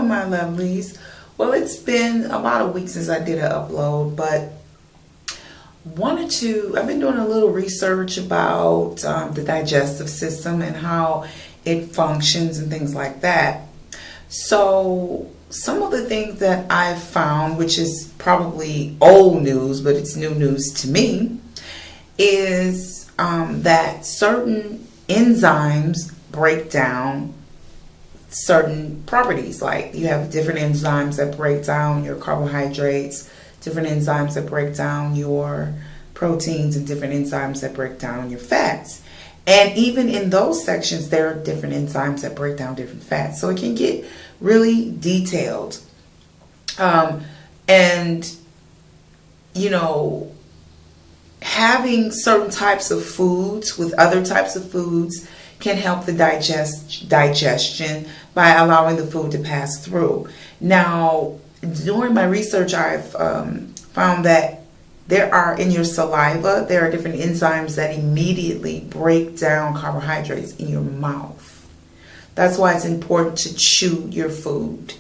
Hello, my lovelies. Well, it's been about a week since I did an upload, but I've been doing a little research about the digestive system and how it functions and things like that. So some of the things that I've found, which is probably old news, but it's new news to me, is that certain enzymes break down certain properties. Like you have different enzymes that break down your carbohydrates, different enzymes that break down your proteins, and different enzymes that break down your fats. And even in those sections, there are different enzymes that break down different fats. So it can get really detailed. And, you know, having certain types of foods with other types of foods can help the digestion by allowing the food to pass through. Now, during my research, I've found that in your saliva, there are different enzymes that immediately break down carbohydrates in your mouth. That's why it's important to chew your food,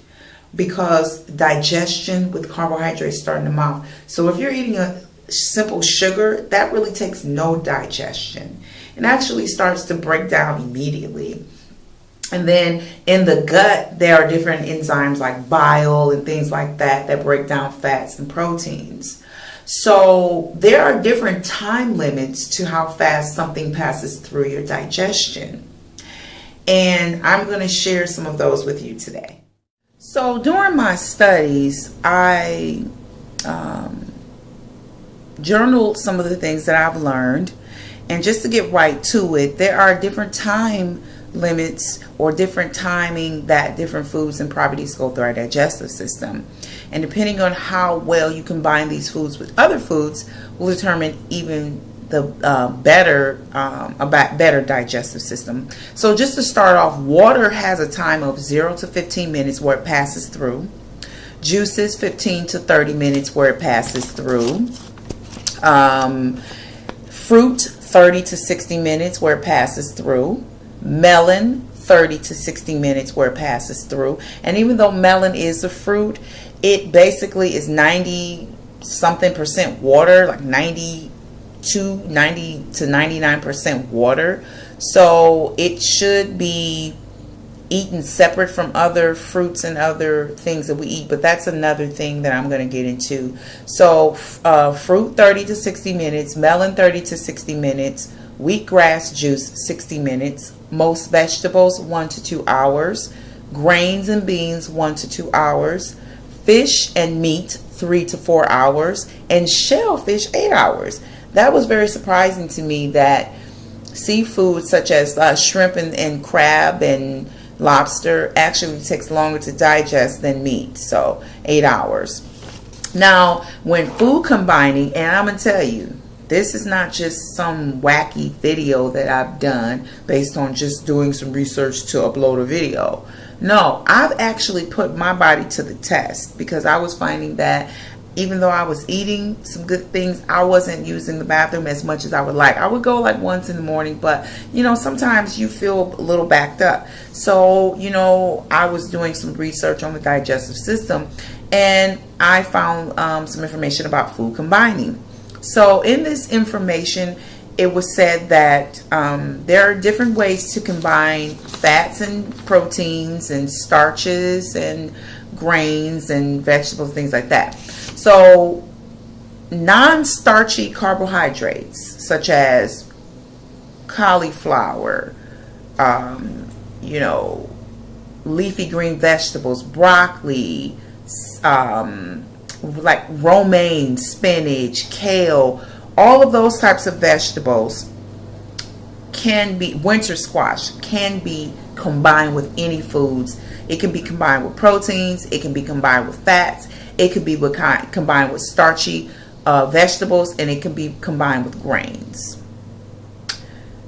because digestion with carbohydrates start in the mouth. So if you're eating a simple sugar, that really takes no digestion and actually starts to break down immediately. And then in the gut, there are different enzymes like bile and things like that that break down fats and proteins. So there are different time limits to how fast something passes through your digestion. And I'm going to share some of those with you today. So during my studies, I journaled some of the things that I've learned. And just to get right to it, there are different time limits or different timing that different foods and properties go through our digestive system. And depending on how well you combine these foods with other foods will determine even the better digestive system. So just to start off, water has a time of 0 to 15 minutes where it passes through. Juices, 15 to 30 minutes where it passes through. Fruit, 30 to 60 minutes where it passes through. Melon, 30 to 60 minutes where it passes through. And even though melon is a fruit, it basically is 90 something percent water, like 90 to 99% water. So it should be eaten separate from other fruits and other things that we eat, but that's another thing that I'm going to get into. So fruit 30 to 60 minutes, melon 30 to 60 minutes, wheatgrass juice 60 minutes, most vegetables 1 to 2 hours, grains and beans 1 to 2 hours, fish and meat 3 to 4 hours, and shellfish 8 hours. That was very surprising to me that seafood such as shrimp and crab and lobster actually takes longer to digest than meat, so 8 hours. Now, when food combining, and I'm going to tell you, this is not just some wacky video that I've done based on just doing some research to upload a video. No, I've actually put my body to the test, because I was finding that even though I was eating some good things, I wasn't using the bathroom as much as I would like. I would go like once in the morning, but you know, sometimes you feel a little backed up. So, you know, I was doing some research on the digestive system, and I found some information about food combining. So in this information, it was said that there are different ways to combine fats and proteins and starches and grains and vegetables, things like that. So non-starchy carbohydrates such as cauliflower, you know, leafy green vegetables, broccoli, like romaine, spinach, kale, all of those types of vegetables can be, winter squash can be combined with any foods. It can be combined with proteins, it can be combined with fats, it can be combined with starchy vegetables, and it can be combined with grains.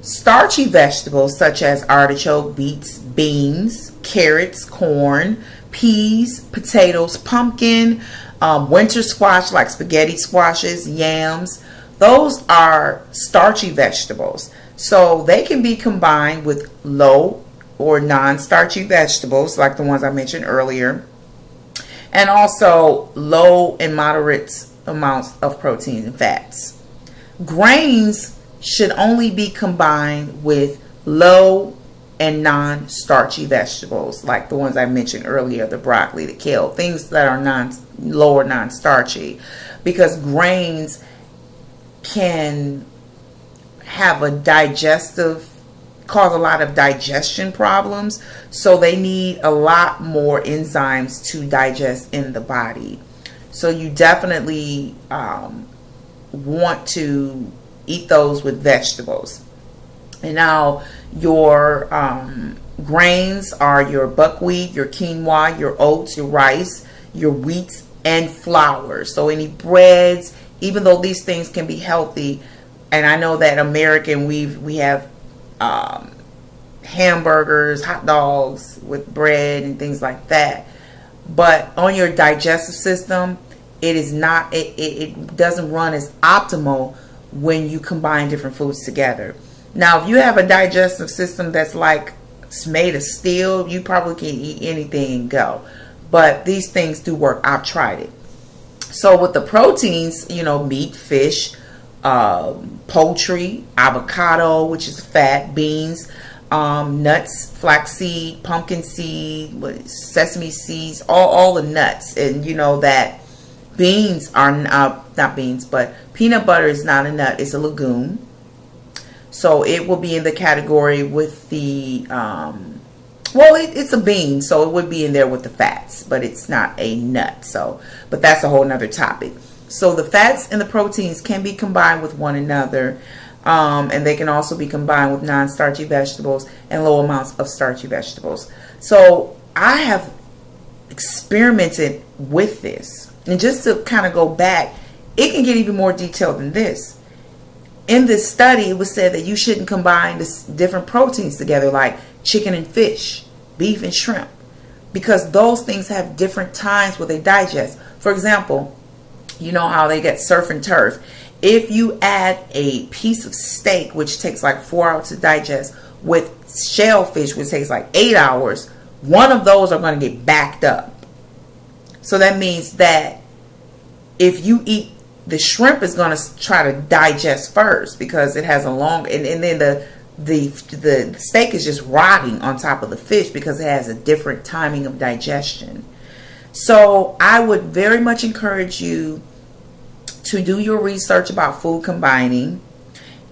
Starchy vegetables such as artichoke, beets, beans, carrots, corn, peas, potatoes, pumpkin, winter squash like spaghetti squashes, yams, those are starchy vegetables. So they can be combined with low or non-starchy vegetables like the ones I mentioned earlier, and also low and moderate amounts of proteins and fats. Grains should only be combined with low and non-starchy vegetables like the ones I mentioned earlier, the broccoli, the kale, things that are low or non-starchy, because grains can have cause a lot of digestion problems, so they need a lot more enzymes to digest in the body. So you definitely want to eat those with vegetables. And now your grains are your buckwheat, your quinoa, your oats, your rice, your wheat, and flour. So any breads, even though these things can be healthy, and I know that American, we have hamburgers, hot dogs with bread and things like that, but on your digestive system, it is not, it doesn't run as optimal when you combine different foods together. Now, if you have a digestive system that's like it's made of steel, you probably can eat anything and go. But these things do work. I've tried it. So with the proteins, you know, meat, fish, poultry, avocado, which is fat, beans, nuts, flaxseed, pumpkin seed, sesame seeds, all the nuts. And you know that beans are not beans, but peanut butter is not a nut, it's a legume. So it will be in the category with the, it's a bean, so it would be in there with the fats, but it's not a nut. So, but that's a whole nother topic. So the fats and the proteins can be combined with one another, and they can also be combined with non-starchy vegetables and low amounts of starchy vegetables. So I have experimented with this, and just to kind of go back, it can get even more detailed than this. In this study, it was said that you shouldn't combine different proteins together, like chicken and fish, beef and shrimp, because those things have different times where they digest. For example, you know how they get surf and turf. If you add a piece of steak, which takes like 4 hours to digest, with shellfish, which takes like 8 hours, one of those are going to get backed up. So that means that if you eat, the shrimp is going to try to digest first because it has a long, and then the steak is just rotting on top of the fish because it has a different timing of digestion. So I would very much encourage you to do your research about food combining,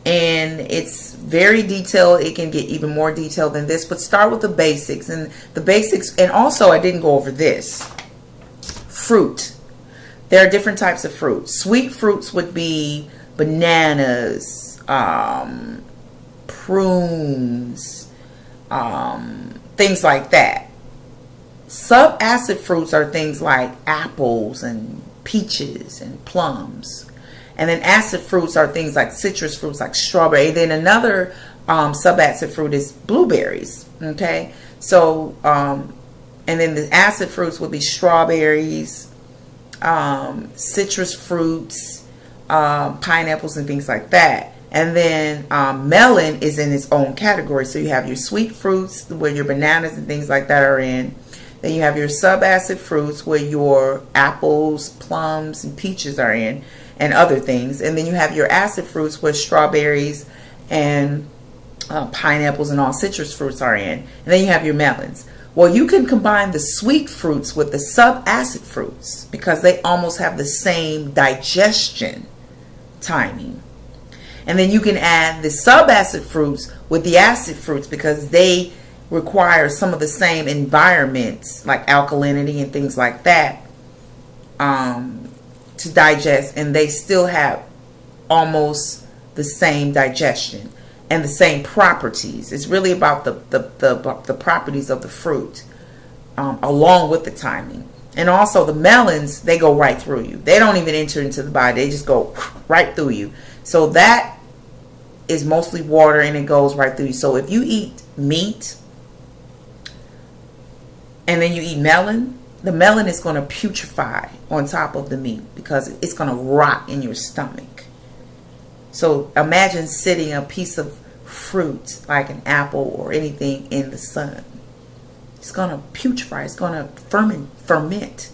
and it's very detailed. It can get even more detailed than this, but start with the basics. And the basics, and also I didn't go over this, fruit. There are different types of fruit. Sweet fruits would be bananas, prunes, things like that. Subacid fruits are things like apples and peaches and plums. And then acid fruits are things like citrus fruits like strawberry. And then another subacid fruit is blueberries. Okay. So, and then the acid fruits would be strawberries, citrus fruits, pineapples and things like that. And then melon is in its own category. So you have your sweet fruits where your bananas and things like that are in. Then you have your subacid fruits where your apples, plums, and peaches are in, and other things. And then you have your acid fruits where strawberries and pineapples and all citrus fruits are in. And then you have your melons. Well, you can combine the sweet fruits with the subacid fruits because they almost have the same digestion timing. And then you can add the subacid fruits with the acid fruits because they require some of the same environments like alkalinity and things like that to digest, and they still have almost the same digestion and the same properties. It's really about the properties of the fruit along with the timing. And also the melons, they go right through you. They don't even enter into the body. They just go right through you. So that is mostly water and it goes right through you. So if you eat meat and then you eat melon, the melon is going to putrefy on top of the meat because it's going to rot in your stomach. So imagine sitting a piece of fruit like an apple or anything in the sun. It's going to putrefy. It's going to ferment.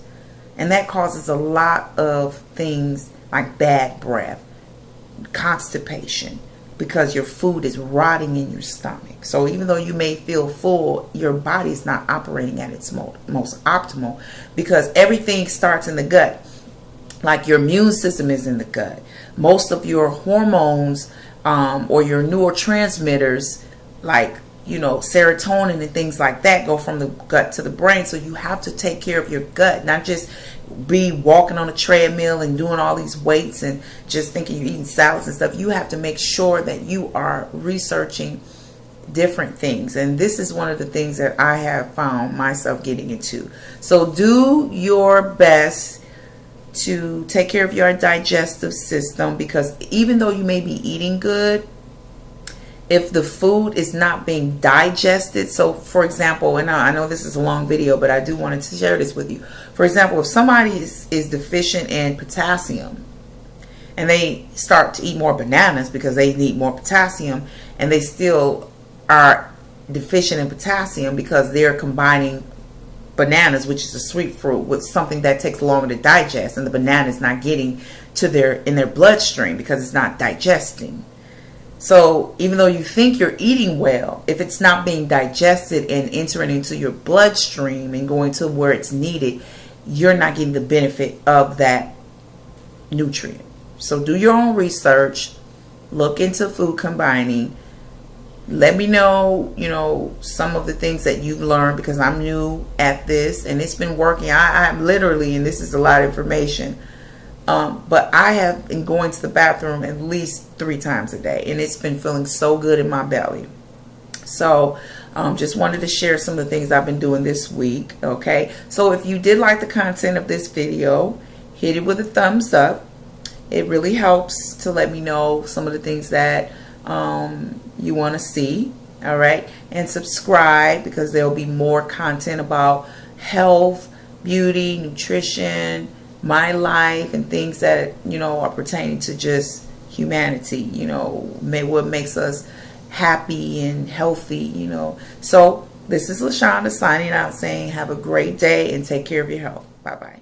And that causes a lot of things like bad breath, constipation, because your food is rotting in your stomach. So even though you may feel full, your body's not operating at its most optimal, because everything starts in the gut. Like your immune system is in the gut. Most of your hormones or your neurotransmitters, like, you know, serotonin and things like that, go from the gut to the brain. So you have to take care of your gut, not just be walking on a treadmill and doing all these weights and just thinking you're eating salads and stuff. You have to make sure that you are researching different things. And this is one of the things that I have found myself getting into. So do your best to take care of your digestive system, because even though you may be eating good, if the food is not being digested, so for example, and I know this is a long video, but I do want to share this with you. For example, if somebody is deficient in potassium and they start to eat more bananas because they need more potassium, and they still are deficient in potassium because they're combining bananas, which is a sweet fruit, with something that takes longer to digest, and the banana is not getting to in their bloodstream because it's not digesting. So even though you think you're eating well, if it's not being digested and entering into your bloodstream and going to where it's needed, you're not getting the benefit of that nutrient. So do your own research, look into food combining. Let me know, you know, some of the things that you've learned, because I'm new at this and it's been working. I'm literally, and this is a lot of information, but I have been going to the bathroom at least 3 times a day, and it's been feeling so good in my belly. So just wanted to share some of the things I've been doing this week. Okay, so if you did like the content of this video, hit it with a thumbs up. It really helps to let me know some of the things that you want to see. All right, and subscribe, because there'll be more content about health, beauty, nutrition, my life, and things that, you know, are pertaining to just humanity, you know, what makes us happy and healthy, you know. So this is LaShonda signing out, saying have a great day and take care of your health. Bye bye.